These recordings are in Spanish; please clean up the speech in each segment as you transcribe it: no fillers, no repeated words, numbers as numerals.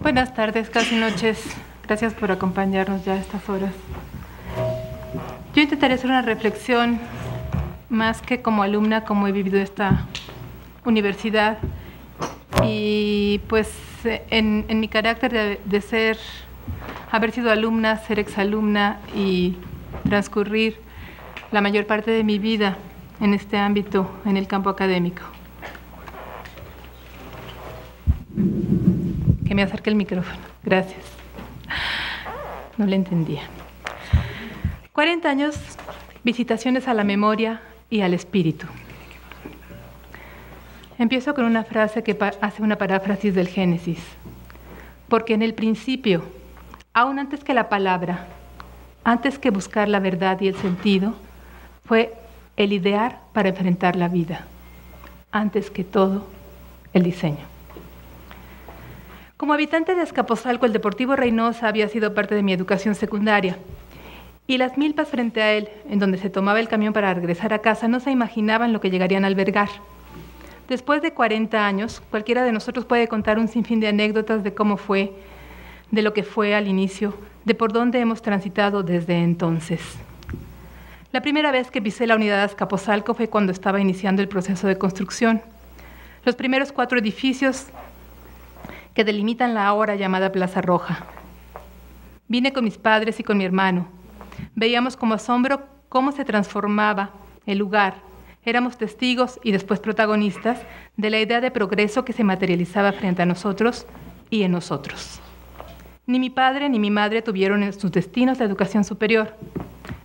Buenas tardes, casi noches. Gracias por acompañarnos ya a estas horas. Yo intentaré hacer una reflexión más que como alumna, como he vivido esta universidad. Y pues en mi carácter de haber sido alumna, ser exalumna y transcurrir la mayor parte de mi vida en este ámbito, en el campo académico. Que me acerque el micrófono. Gracias. No le entendía. 40 años, visitaciones a la memoria y al espíritu. Empiezo con una frase que hace una paráfrasis del Génesis. Porque en el principio, aún antes que la palabra, antes que buscar la verdad y el sentido, fue el idear para enfrentar la vida. Antes que todo, el diseño. Como habitante de Azcapotzalco, el Deportivo Reynosa había sido parte de mi educación secundaria. Y las milpas frente a él, en donde se tomaba el camión para regresar a casa, no se imaginaban lo que llegarían a albergar. Después de 40 años, cualquiera de nosotros puede contar un sinfín de anécdotas de cómo fue, de lo que fue al inicio, de por dónde hemos transitado desde entonces. La primera vez que pisé la unidad de Azcapotzalco fue cuando estaba iniciando el proceso de construcción. Los primeros 4 edificios que delimitan la ahora llamada Plaza Roja. Vine con mis padres y con mi hermano. Veíamos con asombro cómo se transformaba el lugar. Éramos testigos y después protagonistas de la idea de progreso que se materializaba frente a nosotros y en nosotros. Ni mi padre ni mi madre tuvieron en sus destinos la educación superior.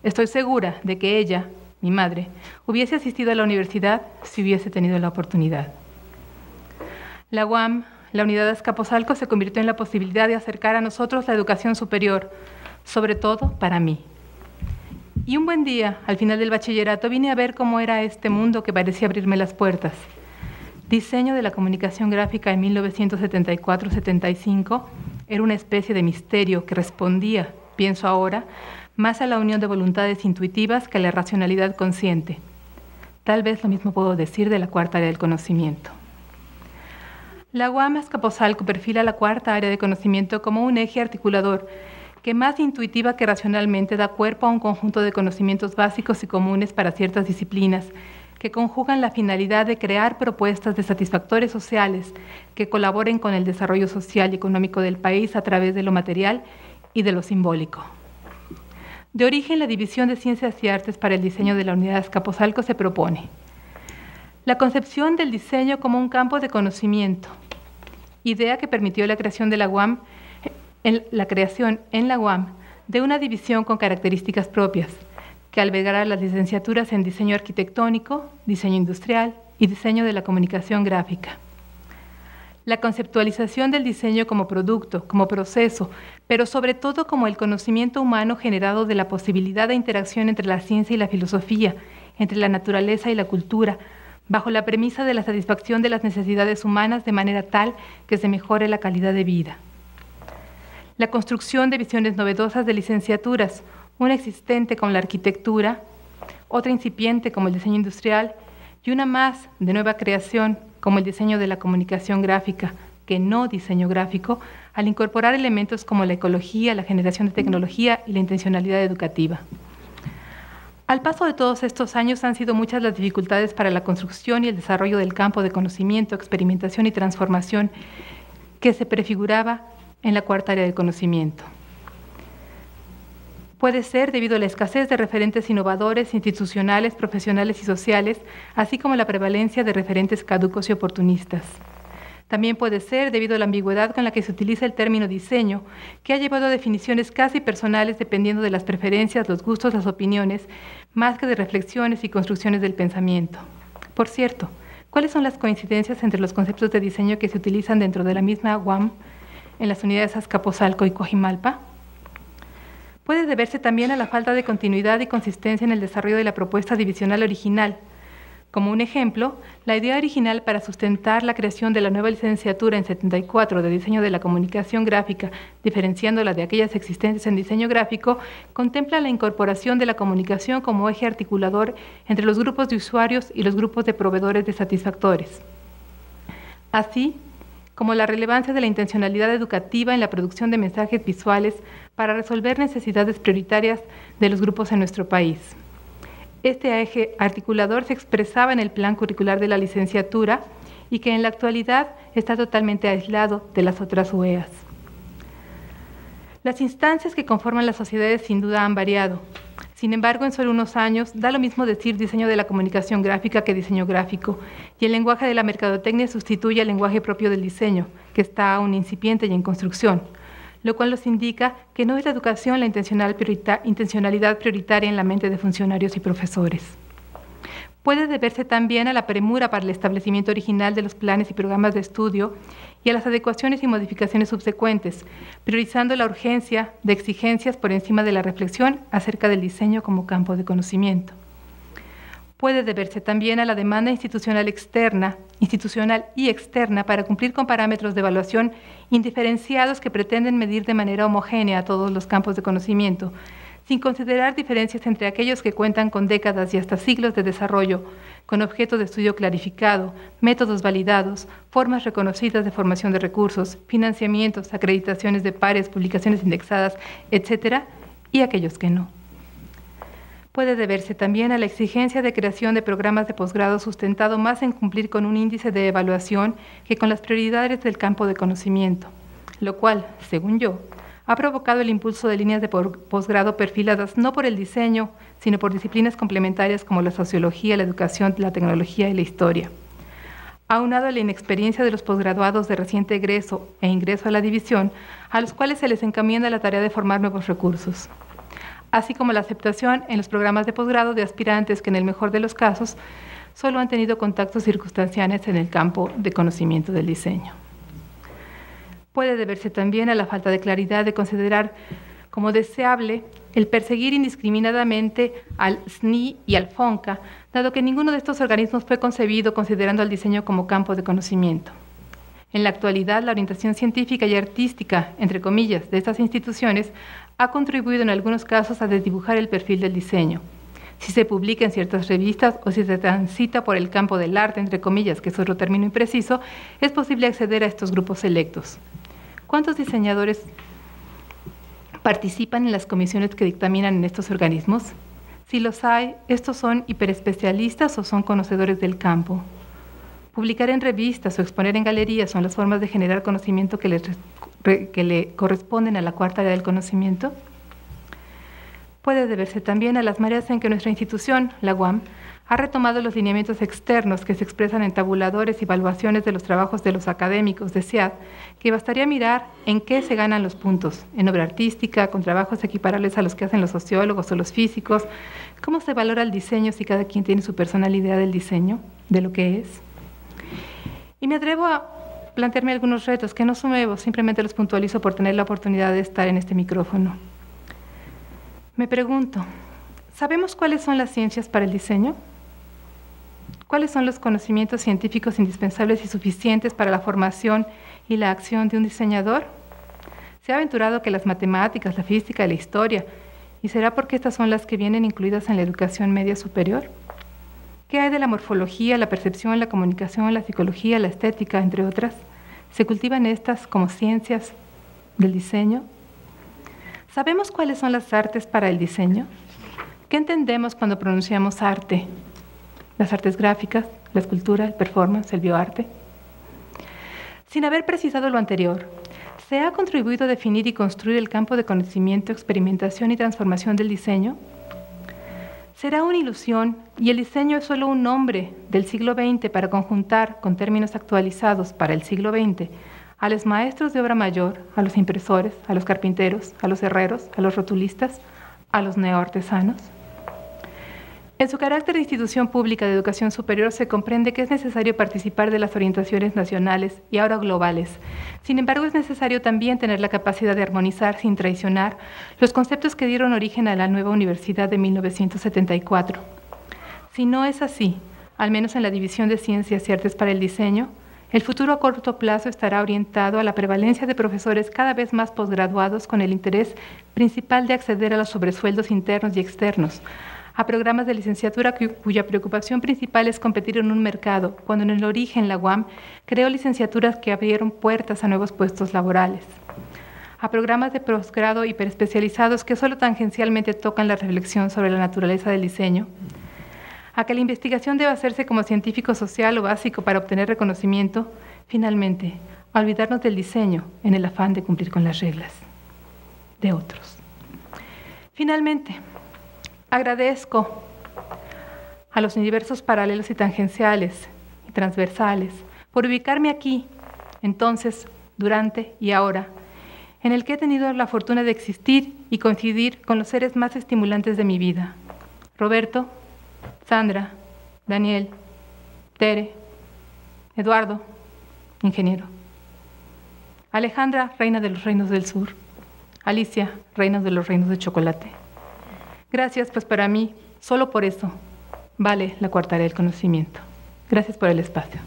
Estoy segura de que ella, mi madre, hubiese asistido a la universidad si hubiese tenido la oportunidad. La UAM, la unidad de Azcapotzalco, se convirtió en la posibilidad de acercar a nosotros la educación superior, sobre todo para mí. Y un buen día, al final del bachillerato, vine a ver cómo era este mundo que parecía abrirme las puertas. Diseño de la comunicación gráfica en 1974-75 era una especie de misterio que respondía, pienso ahora, más a la unión de voluntades intuitivas que a la racionalidad consciente. Tal vez lo mismo puedo decir de la cuarta área del conocimiento. La UAM Azcapotzalco perfila la cuarta área de conocimiento como un eje articulador que más intuitiva que racionalmente da cuerpo a un conjunto de conocimientos básicos y comunes para ciertas disciplinas que conjugan la finalidad de crear propuestas de satisfactores sociales que colaboren con el desarrollo social y económico del país a través de lo material y de lo simbólico. De origen, la División de Ciencias y Artes para el Diseño de la Unidad de Azcapotzalco se propone la concepción del diseño como un campo de conocimiento, idea que permitió la creación de la UAM, en la UAM de una división con características propias, que albergará las licenciaturas en diseño arquitectónico, diseño industrial y diseño de la comunicación gráfica. La conceptualización del diseño como producto, como proceso, pero sobre todo como el conocimiento humano generado de la posibilidad de interacción entre la ciencia y la filosofía, entre la naturaleza y la cultura, bajo la premisa de la satisfacción de las necesidades humanas de manera tal que se mejore la calidad de vida. La construcción de visiones novedosas de licenciaturas, una existente como la arquitectura, otra incipiente como el diseño industrial y una más de nueva creación como el diseño de la comunicación gráfica, que no diseño gráfico, al incorporar elementos como la ecología, la generación de tecnología y la intencionalidad educativa. Al paso de todos estos años han sido muchas las dificultades para la construcción y el desarrollo del campo de conocimiento, experimentación y transformación que se prefiguraba en la cuarta área del conocimiento. Puede ser debido a la escasez de referentes innovadores, institucionales, profesionales y sociales, así como la prevalencia de referentes caducos y oportunistas. También puede ser debido a la ambigüedad con la que se utiliza el término diseño, que ha llevado a definiciones casi personales dependiendo de las preferencias, los gustos, las opiniones, más que de reflexiones y construcciones del pensamiento. Por cierto, ¿cuáles son las coincidencias entre los conceptos de diseño que se utilizan dentro de la misma UAM en las unidades Azcapotzalco y Coajimalpa? Puede deberse también a la falta de continuidad y consistencia en el desarrollo de la propuesta divisional original. Como un ejemplo, la idea original para sustentar la creación de la nueva licenciatura en 74 de diseño de la comunicación gráfica, diferenciándola de aquellas existentes en diseño gráfico, contempla la incorporación de la comunicación como eje articulador entre los grupos de usuarios y los grupos de proveedores de satisfactores. Así, como la relevancia de la intencionalidad educativa en la producción de mensajes visuales para resolver necesidades prioritarias de los grupos en nuestro país. Este eje articulador se expresaba en el plan curricular de la licenciatura y que en la actualidad está totalmente aislado de las otras UEAs. Las instancias que conforman las sociedades sin duda han variado. Sin embargo, en solo unos años, da lo mismo decir diseño de la comunicación gráfica que diseño gráfico, y el lenguaje de la mercadotecnia sustituye al lenguaje propio del diseño, que está aún incipiente y en construcción, lo cual nos indica que no es la educación la intencionalidad prioritaria en la mente de funcionarios y profesores. Puede deberse también a la premura para el establecimiento original de los planes y programas de estudio y a las adecuaciones y modificaciones subsecuentes, priorizando la urgencia de exigencias por encima de la reflexión acerca del diseño como campo de conocimiento. Puede deberse también a la demanda institucional y externa para cumplir con parámetros de evaluación indiferenciados que pretenden medir de manera homogénea a todos los campos de conocimiento, sin considerar diferencias entre aquellos que cuentan con décadas y hasta siglos de desarrollo, con objeto de estudio clarificado, métodos validados, formas reconocidas de formación de recursos, financiamientos, acreditaciones de pares, publicaciones indexadas, etc., y aquellos que no. Puede deberse también a la exigencia de creación de programas de posgrado sustentado más en cumplir con un índice de evaluación que con las prioridades del campo de conocimiento, lo cual, según yo, ha provocado el impulso de líneas de posgrado perfiladas no por el diseño, sino por disciplinas complementarias como la sociología, la educación, la tecnología y la historia. Aunado a la inexperiencia de los posgraduados de reciente egreso e ingreso a la división, a los cuales se les encomienda la tarea de formar nuevos recursos, así como la aceptación en los programas de posgrado de aspirantes que en el mejor de los casos solo han tenido contactos circunstanciales en el campo de conocimiento del diseño. Puede deberse también a la falta de claridad de considerar como deseable el perseguir indiscriminadamente al SNI y al FONCA, dado que ninguno de estos organismos fue concebido considerando al diseño como campo de conocimiento. En la actualidad, la orientación científica y artística, entre comillas, de estas instituciones ha contribuido en algunos casos a desdibujar el perfil del diseño. Si se publica en ciertas revistas o si se transita por el campo del arte, entre comillas, que es otro término impreciso, es posible acceder a estos grupos selectos. ¿Cuántos diseñadores participan en las comisiones que dictaminan en estos organismos? Si los hay, ¿estos son hiperespecialistas o son conocedores del campo? Publicar en revistas o exponer en galerías son las formas de generar conocimiento que le corresponden a la cuarta área del conocimiento. Puede deberse también a las maneras en que nuestra institución, la UAM, ha retomado los lineamientos externos que se expresan en tabuladores y evaluaciones de los trabajos de los académicos de SEAD, que bastaría mirar en qué se ganan los puntos, en obra artística, con trabajos equiparables a los que hacen los sociólogos o los físicos, cómo se valora el diseño si cada quien tiene su personal idea del diseño, de lo que es. Y me atrevo a plantearme algunos retos que no son nuevos, simplemente los puntualizo por tener la oportunidad de estar en este micrófono. Me pregunto, ¿sabemos cuáles son las ciencias para el diseño? ¿Cuáles son los conocimientos científicos indispensables y suficientes para la formación y la acción de un diseñador? Se ha aventurado que las matemáticas, la física y la historia, ¿y será porque estas son las que vienen incluidas en la educación media superior? ¿Qué hay de la morfología, la percepción, la comunicación, la psicología, la estética, entre otras? ¿Se cultivan estas como ciencias del diseño? ¿Sabemos cuáles son las artes para el diseño? ¿Qué entendemos cuando pronunciamos arte? Las artes gráficas, la escultura, el performance, el bioarte. Sin haber precisado lo anterior, ¿se ha contribuido a definir y construir el campo de conocimiento, experimentación y transformación del diseño? ¿Será una ilusión y el diseño es solo un nombre del siglo XX para conjuntar con términos actualizados para el siglo XX a los maestros de obra mayor, a los impresores, a los carpinteros, a los herreros, a los rotulistas, a los neoartesanos? En su carácter de institución pública de educación superior se comprende que es necesario participar de las orientaciones nacionales y ahora globales. Sin embargo, es necesario también tener la capacidad de armonizar sin traicionar los conceptos que dieron origen a la nueva universidad de 1974. Si no es así, al menos en la División de Ciencias y Artes para el Diseño, el futuro a corto plazo estará orientado a la prevalencia de profesores cada vez más posgraduados con el interés principal de acceder a los sobresueldos internos y externos, a programas de licenciatura cuya preocupación principal es competir en un mercado, cuando en el origen la UAM creó licenciaturas que abrieron puertas a nuevos puestos laborales, a programas de posgrado hiperespecializados que solo tangencialmente tocan la reflexión sobre la naturaleza del diseño, a que la investigación debe hacerse como científico social o básico para obtener reconocimiento, finalmente, a olvidarnos del diseño en el afán de cumplir con las reglas de otros. Finalmente, agradezco a los universos paralelos y tangenciales y transversales por ubicarme aquí, entonces, durante y ahora, en el que he tenido la fortuna de existir y coincidir con los seres más estimulantes de mi vida. Roberto, Sandra, Daniel, Tere, Eduardo, ingeniero. Alejandra, reina de los reinos del sur. Alicia, reina de los reinos de chocolate. Gracias, pues para mí, solo por eso, vale la coartada del conocimiento. Gracias por el espacio.